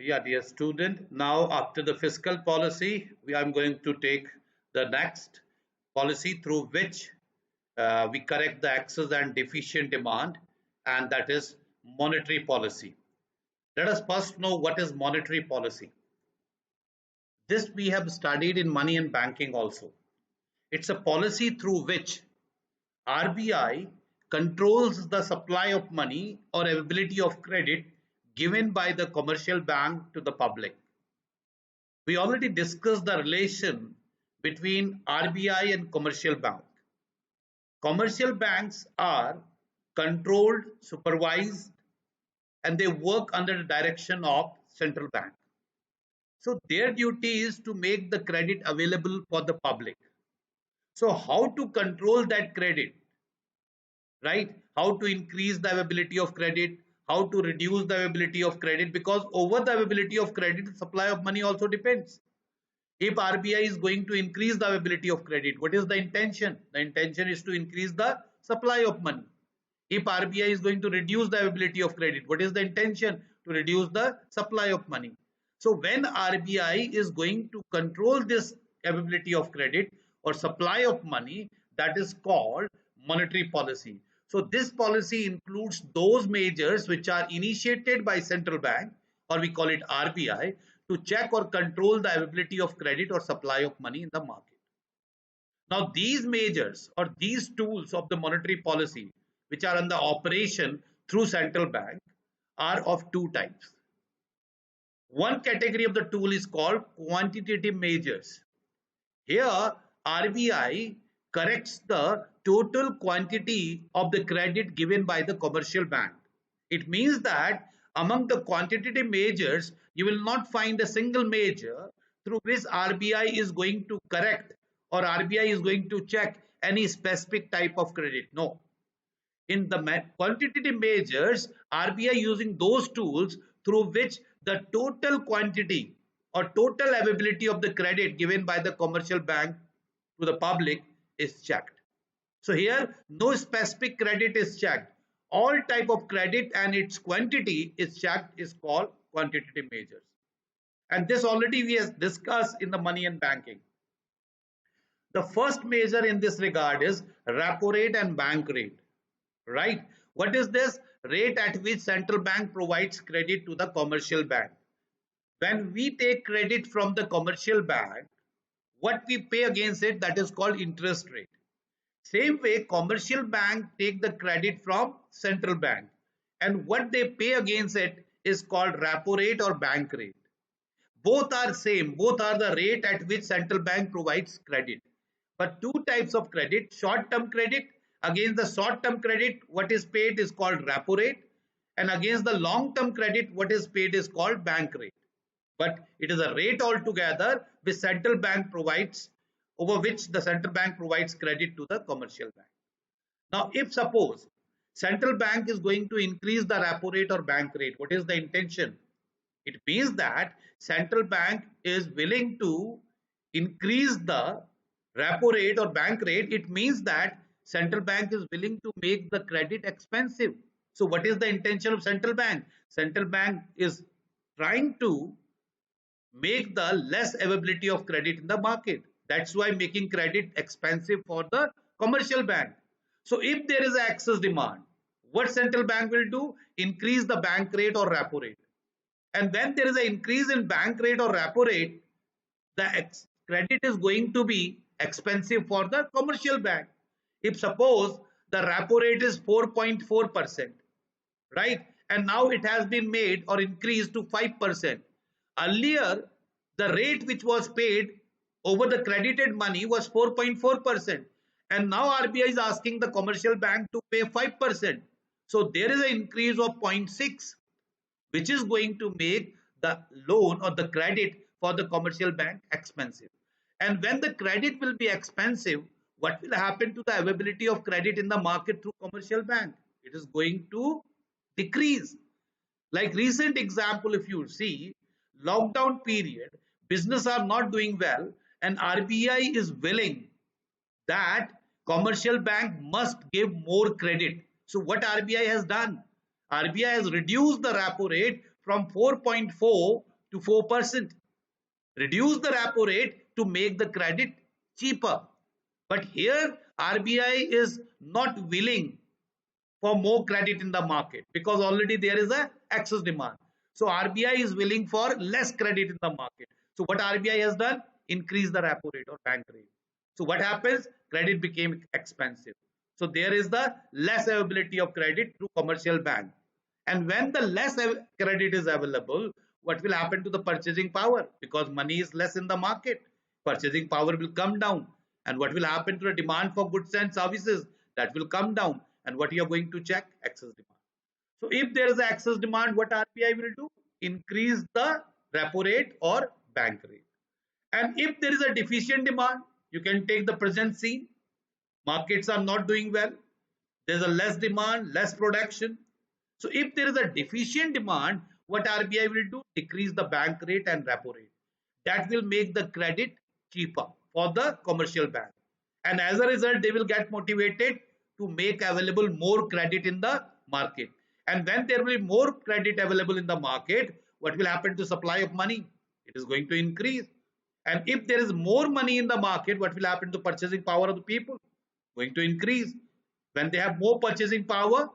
Yeah, dear student, now after the fiscal policy, I'm going to take the next policy through which we correct the excess and deficient demand, and that is monetary policy. Let us first know what is monetary policy. This we have studied in money and banking also. It's a policy through which RBI controls the supply of money or availability of credit given by the commercial bank to the public. We already discussed the relation between RBI and commercial bank. Commercial banks are controlled, supervised, and they work under the direction of central bank. So their duty is to make the credit available for the public. So how to control that credit, right? How to increase the availability of credit, how to reduce the availability of credit, because over the availability of credit, the supply of money also depends. If RBI is going to increase the availability of credit, what is the intention? The intention is to increase the supply of money. If RBI is going to reduce the availability of credit, what is the intention? To reduce the supply of money. So when RBI is going to control this availability of credit or supply of money, that is called monetary policy. So this policy includes those measures which are initiated by central bank, or we call it RBI, to check or control the availability of credit or supply of money in the market. Now these measures or these tools of the monetary policy which are under operation through central bank are of two types. One category of the tool is called quantitative measures. Here RBI corrects the total quantity of the credit given by the commercial bank. It means that among the quantitative measures, you will not find a single measure through which RBI is going to correct or RBI is going to check any specific type of credit. No. In the quantitative measures, RBI using those tools through which the total quantity or total availability of the credit given by the commercial bank to the public is checked. So here no specific credit is checked. All type of credit and its quantity is checked is called quantitative measures. And this already we have discussed in the money and banking. The first measure in this regard is repo rate and bank rate, right? What is this? Rate at which central bank provides credit to the commercial bank. When we take credit from the commercial bank, what we pay against it, that is called interest rate. Same way, commercial bank take the credit from central bank, and what they pay against it is called repo rate or bank rate. Both are same, both are the rate at which central bank provides credit. But two types of credit, short-term credit, against the short-term credit, what is paid is called repo rate, and against the long-term credit, what is paid is called bank rate. But it is a rate altogether which central bank provides, over which the central bank provides credit to the commercial bank. Now, if suppose central bank is going to increase the repo rate or bank rate, what is the intention? It means that central bank is willing to increase the repo rate or bank rate. It means that central bank is willing to make the credit expensive. So what is the intention of central bank? Central bank is trying to make the less availability of credit in the market. That's why making credit expensive for the commercial bank. So if there is excess demand, what central bank will do? Increase the bank rate or repo rate. And when there is an increase in bank rate or repo rate, the credit is going to be expensive for the commercial bank. If suppose the repo rate is 4.4%, right? And now it has been made or increased to 5%. Earlier, the rate which was paid over the credited money was 4.4%. And now RBI is asking the commercial bank to pay 5%. So there is an increase of 0.6, which is going to make the loan or the credit for the commercial bank expensive. And when the credit will be expensive, what will happen to the availability of credit in the market through commercial bank? It is going to decrease. Like recent example, if you see, lockdown period, business are not doing well, and RBI is willing that commercial bank must give more credit. So what RBI has done? RBI has reduced the repo rate from 4.4 to 4%. Reduce the repo rate to make the credit cheaper. But here RBI is not willing for more credit in the market because already there is a excess demand. So RBI is willing for less credit in the market. So what RBI has done? Increase the repo rate or bank rate. So what happens? Credit became expensive. So there is the less availability of credit through commercial bank. And when the less credit is available, what will happen to the purchasing power? Because money is less in the market, purchasing power will come down. And what will happen to the demand for goods and services? That will come down. And what you are going to check? Excess demand. So if there is an excess demand, what RBI will do? Increase the repo rate or bank rate. And if there is a deficient demand, you can take the present scene. Markets are not doing well. There's a less demand, less production. So if there is a deficient demand, what RBI will do? Decrease the bank rate and repo rate. That will make the credit cheaper for the commercial bank. And as a result, they will get motivated to make available more credit in the market. And when there will be more credit available in the market, what will happen to supply of money? It is going to increase. And if there is more money in the market, what will happen to purchasing power of the people? Going to increase. When they have more purchasing power,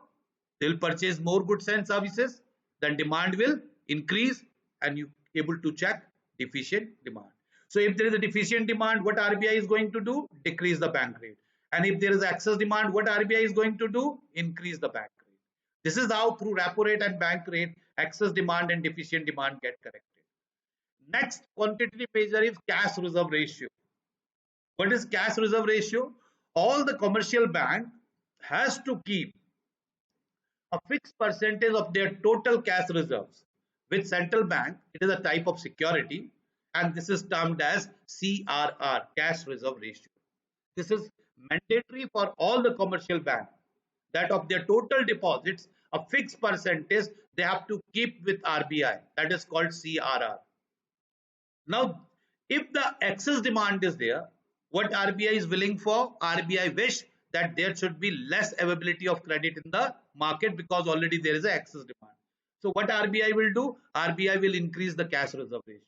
they will purchase more goods and services. Then demand will increase and you able to check deficient demand. So if there is a deficient demand, what RBI is going to do? Decrease the bank rate. And if there is excess demand, what RBI is going to do? Increase the bank rate. This is how through repo rate and bank rate, excess demand and deficient demand get corrected. Next quantitative measure is cash reserve ratio. What is cash reserve ratio? All the commercial bank has to keep a fixed percentage of their total cash reserves. With central bank, it is a type of security and this is termed as CRR, cash reserve ratio. This is mandatory for all the commercial banks that of their total deposits, a fixed percentage they have to keep with RBI. That is called CRR. Now, if the excess demand is there, what RBI is willing for? RBI wish that there should be less availability of credit in the market because already there is an excess demand. So what RBI will do? RBI will increase the cash reserve ratio.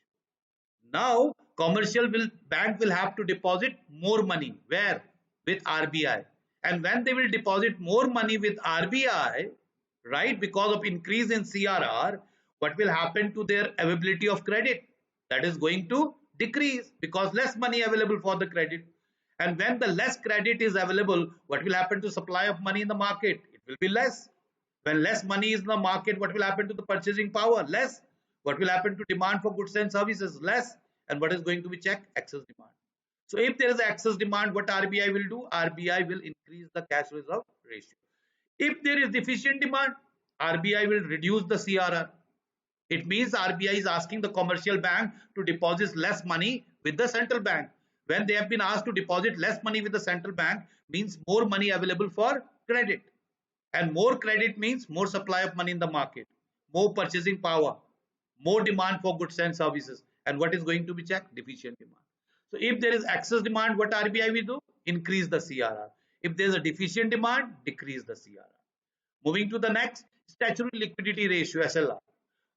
Now, commercial bank will have to deposit more money. Where? With RBI. And when they will deposit more money with RBI, right, because of increase in CRR, what will happen to their availability of credit? That is going to decrease because less money available for the credit. And when the less credit is available, what will happen to supply of money in the market? It will be less. When less money is in the market, what will happen to the purchasing power? Less. What will happen to demand for goods and services? Less. And what is going to be checked? Excess demand. So if there is excess demand, what RBI will do? RBI will increase the cash reserve ratio. If there is deficient demand, RBI will reduce the CRR. It means RBI is asking the commercial bank to deposit less money with the central bank. When they have been asked to deposit less money with the central bank, means more money available for credit. And more credit means more supply of money in the market, more purchasing power, more demand for goods and services. And what is going to be checked? Deficient demand. So if there is excess demand, what RBI will do? Increase the CRR. If there is a deficient demand, decrease the CRR. Moving to the next, statutory liquidity ratio, SLR.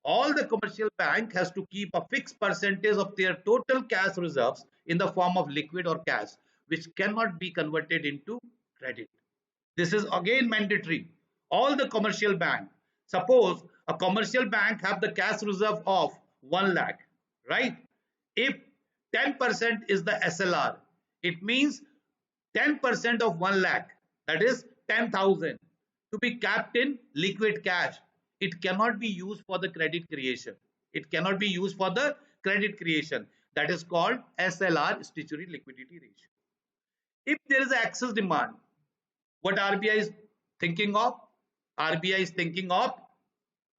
All the commercial bank has to keep a fixed percentage of their total cash reserves in the form of liquid or cash, which cannot be converted into credit. This is again mandatory. All the commercial bank, suppose a commercial bank have the cash reserve of 1 lakh, right? If 10% is the SLR, it means 10% of 1 lakh, that is 10,000, to be kept in liquid cash. It cannot be used for the credit creation. It cannot be used for the credit creation. That is called SLR, statutory liquidity ratio. If there is excess demand, what RBI is thinking of? RBI is thinking of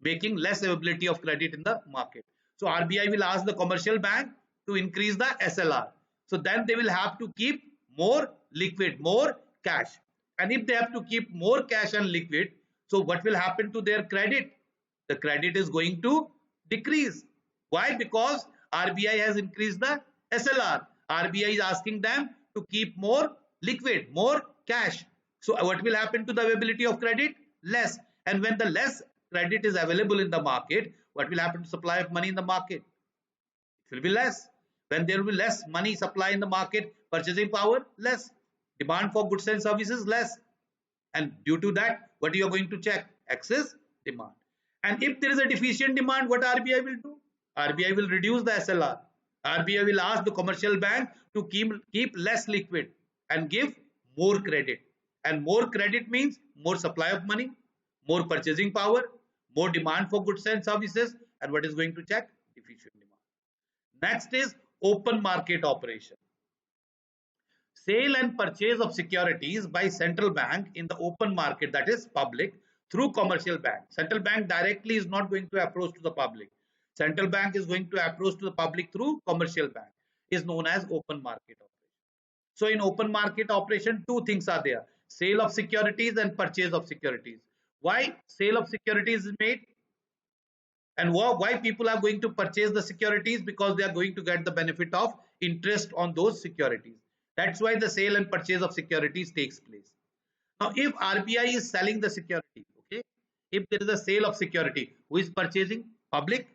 making less availability of credit in the market. So RBI will ask the commercial bank to increase the SLR. So then they will have to keep more liquid, more cash. And if they have to keep more cash and liquid, so what will happen to their credit? The credit is going to decrease. Why? Because RBI has increased the SLR. RBI is asking them to keep more liquid, more cash. So what will happen to the availability of credit? Less. And when the less credit is available in the market, what will happen to supply of money in the market? will be less. When there will be less money supply in the market, purchasing power less, demand for goods and services less. And due to that, what you are going to check? Excess demand. And if there is a deficient demand, what RBI will do? RBI will reduce the SLR. RBI will ask the commercial bank to keep less liquid and give more credit. And more credit means more supply of money, more purchasing power, more demand for goods and services. And what is going to check? Deficient demand. Next is open market operation. Sale and purchase of securities by central bank in the open market, that is public, through commercial bank. Central bank directly is not going to approach to the public. Central bank is going to approach to the public through commercial bank, is known as open market operation. So in open market operation, two things are there: sale of securities and purchase of securities. Why sale of securities is made? And why people are going to purchase the securities? Because they are going to get the benefit of interest on those securities. That's why the sale and purchase of securities takes place. Now, if RBI is selling the security, okay, if there is a sale of security, who is purchasing? Public,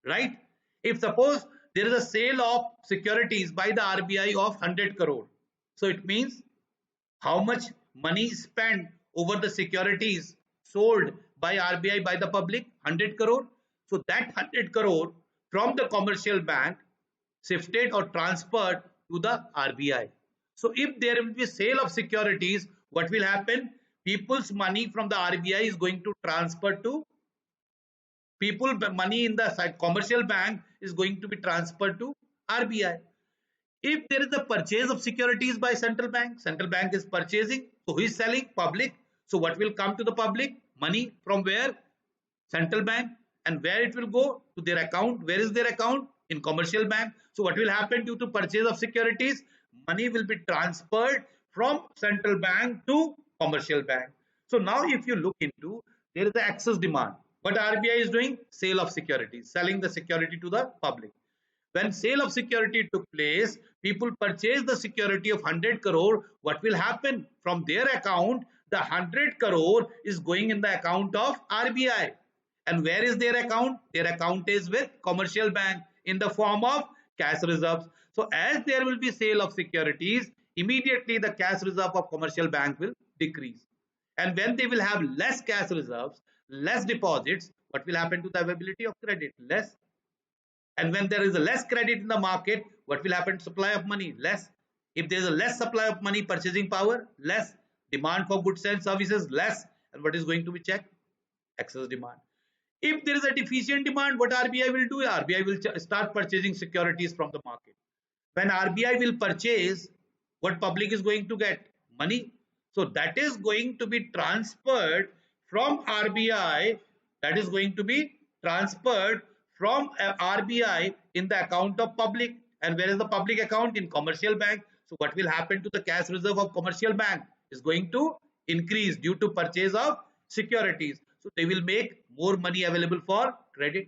right? If suppose there is a sale of securities by the RBI of 100 crore, so it means how much money spent over the securities sold by RBI by the public? 100 crore. So that 100 crore from the commercial bank shifted or transferred to the RBI. So if there will be sale of securities, what will happen? People's money from the RBI is going to transfer to people. Money in the commercial bank is going to be transferred to RBI. If there is a purchase of securities by central bank is purchasing. So who is selling? Public. So what will come to the public? Money from where? Central bank. And where it will go? To their account. Where is their account? In commercial bank. So what will happen due to purchase of securities? Money will be transferred from central bank to commercial bank. So now if you look into, there is the excess demand. What RBI is doing? Sale of securities, selling the security to the public. When sale of security took place, people purchased the security of 100 crore. What will happen? From their account, the 100 crore is going in the account of RBI. And where is their account? Their account is with commercial bank in the form of cash reserves. So as there will be sale of securities, immediately the cash reserve of commercial bank will decrease. And when they will have less cash reserves, less deposits, what will happen to the availability of credit? Less. And when there is a less credit in the market, what will happen to supply of money? Less. If there is a less supply of money, purchasing power less, demand for goods and services less. And what is going to be checked? Excess demand. If there is a deficient demand, what RBI will do? RBI will start purchasing securities from the market. When RBI will purchase, what public is going to get? Money. So that is going to be transferred from RBI. That is going to be transferred from RBI in the account of public. And where is the public account? In commercial bank. So what will happen to the cash reserve of commercial bank? Is going to increase due to purchase of securities. So they will make more money available for credit.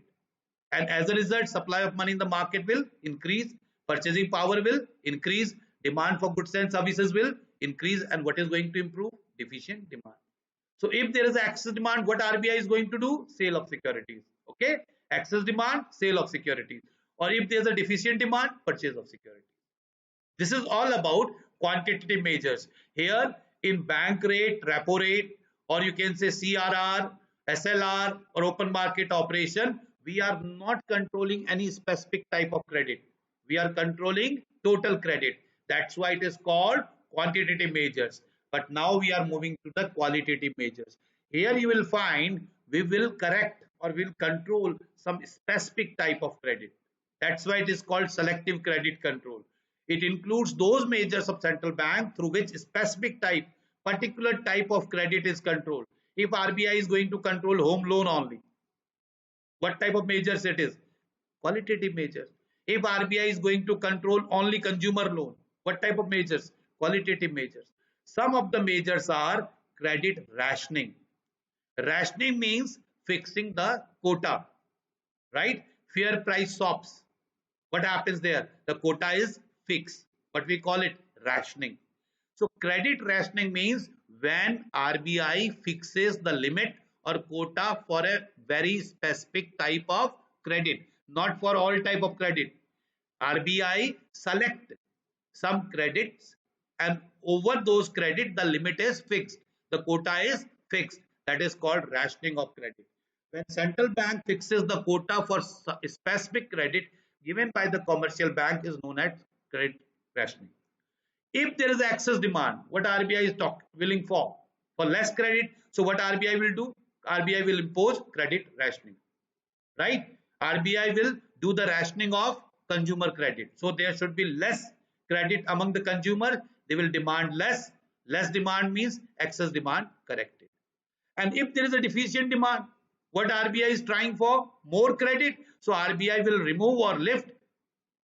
And as a result, supply of money in the market will increase. Purchasing power will increase. Demand for goods and services will increase. And what is going to improve? Deficient demand. So if there is excess demand, what RBI is going to do? Sale of securities. Okay. Excess demand, sale of securities. Or if there is a deficient demand, purchase of securities. This is all about quantitative measures. Here in bank rate, repo rate, or you can say CRR, SLR, or open market operation, we are not controlling any specific type of credit. We are controlling total credit. That's why it is called quantitative measures. But now we are moving to the qualitative measures. Here you will find we will correct or will control some specific type of credit. That's why it is called selective credit control. It includes those measures of central bank through which specific type, particular type of credit is controlled. If RBI is going to control home loan only, what type of measures it is? Qualitative measures. If RBI is going to control only consumer loan, what type of measures? Qualitative measures. Some of the measures are credit rationing. Rationing means fixing the quota, right? Fair price swaps. What happens there? The quota is fixed, but we call it rationing. So credit rationing means when RBI fixes the limit or quota for a very specific type of credit, not for all type of credit. RBI select some credits, and over those credit the limit is fixed, the quota is fixed. That is called rationing of credit. When central bank fixes the quota for specific credit given by the commercial bank is known as credit rationing. If there is excess demand, what RBI is willing for less credit, so what RBI will do? RBI will impose credit rationing, right? RBI will do the rationing of consumer credit. So there should be less credit among the consumer. They will demand less. Less demand means excess demand corrected. And if there is a deficient demand, what RBI is trying for? More credit. So RBI will remove or lift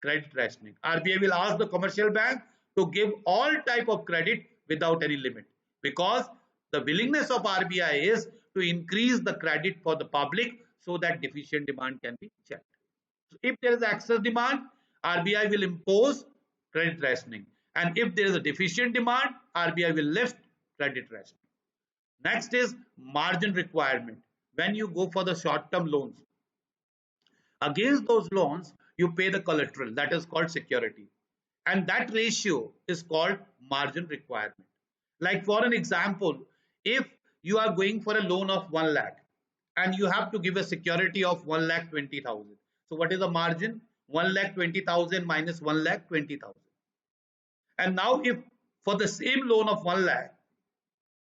credit rationing. RBI will ask the commercial bank to give all type of credit without any limit, because the willingness of RBI is to increase the credit for the public so that deficient demand can be checked. So if there is excess demand, RBI will impose credit rationing, and if there is a deficient demand, RBI will lift credit rationing. Next is margin requirement. When you go for the short-term loans, against those loans you pay the collateral, that is called security, and that ratio is called margin requirement. Like for an example, if you are going for a loan of 1 lakh and you have to give a security of 1,20,000, so what is the margin? 1,20,000 minus 1,20,000. And now if for the same loan of 1 lakh,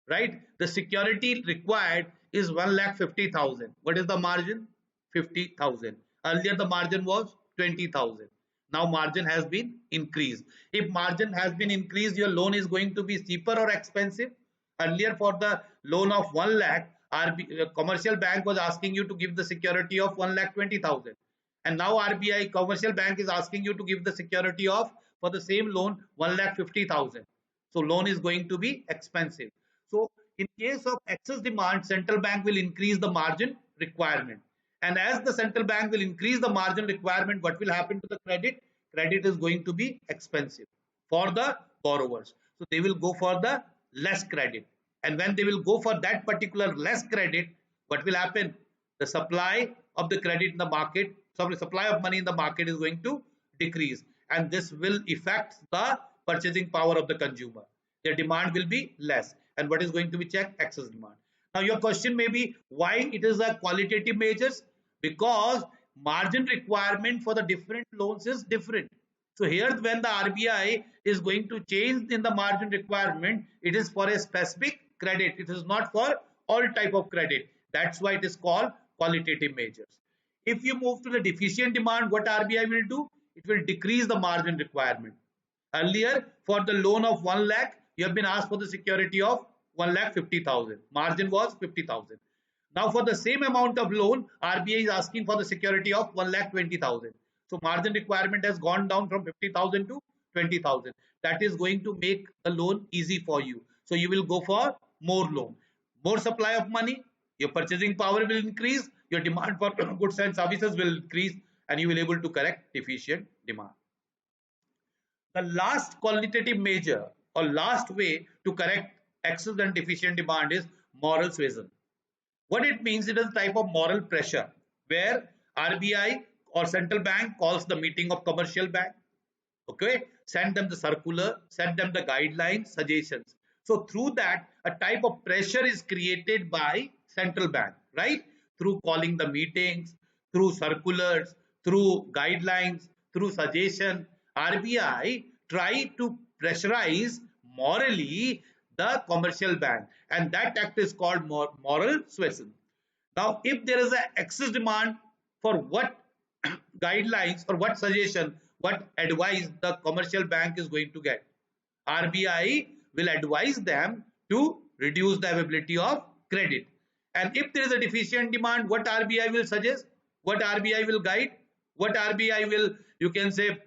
right, the security required is 1,50,000, what is the margin? 50,000. Earlier the margin was 20,000. Now margin has been increased. If margin has been increased, your loan is going to be cheaper or expensive? Earlier for the loan of 1 lakh, commercial bank was asking you to give the security of 1,20,000, and now RBI commercial bank is asking you to give the security of, for the same loan, 1,50,000. So loan is going to be expensive. So in case of excess demand, central bank will increase the margin requirement. And as the central bank will increase the margin requirement, what will happen to the credit? Credit is going to be expensive for the borrowers. So they will go for the less credit. And when they will go for that particular less credit, what will happen? The supply of the credit in the market, so the supply of money in the market is going to decrease. And this will affect the purchasing power of the consumer. Their demand will be less. And what is going to be checked? Excess demand. Now your question may be, why it is a qualitative measures? Because margin requirement for the different loans is different. So here when the RBI is going to change in the margin requirement, it is for a specific credit. It is not for all type of credit. That's why it is called qualitative measures. If you move to the deficient demand, what RBI will do? It will decrease the margin requirement. Earlier for the loan of 1 lakh, you have been asked for the security of 1,50,000. Margin was 50,000. Now for the same amount of loan, RBI is asking for the security of 1,20,000. So margin requirement has gone down from 50,000 to 20,000. That is going to make the loan easy for you. So you will go for more loan. More supply of money, your purchasing power will increase, your demand for goods and services will increase, and you will be able to correct deficient demand. The last qualitative measure or last way to correct excess and deficient demand is moral suasion. What it means, it is a type of moral pressure where RBI or central bank calls the meeting of commercial bank, okay, send them the circular, send them the guidelines, suggestions. So through that, a type of pressure is created by central bank, right? Through calling the meetings, through circulars, through guidelines, through suggestion, RBI try to pressurize morally the commercial bank, and that act is called moral suasion. Now if there is an excess demand, for what guidelines or what suggestion, what advice the commercial bank is going to get? RBI will advise them to reduce the availability of credit. And if there is a deficient demand, what RBI will suggest? What RBI will guide? What RBI will, you can say,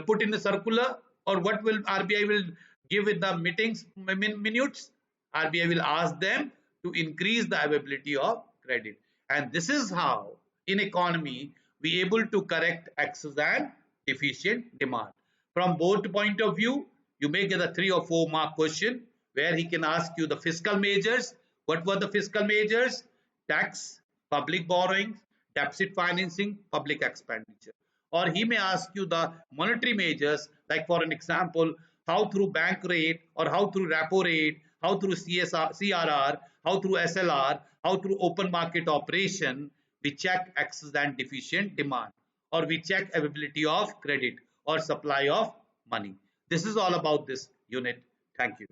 put in the circular, or what will RBI will give with the meetings minutes? RBI will ask them to increase the availability of credit. And this is how in economy we able to correct excess and deficient demand. From both point of view, you may get a 3 or 4 mark question where he can ask you the fiscal measures. What were the fiscal measures? Tax, public borrowing, deficit financing, public expenditure. or he may ask you the monetary measures, like for an example, how through bank rate, or how through repo rate, how through CRR, how through SLR, how through open market operation, we check excess and deficient demand, or we check availability of credit or supply of money. This is all about this unit. Thank you.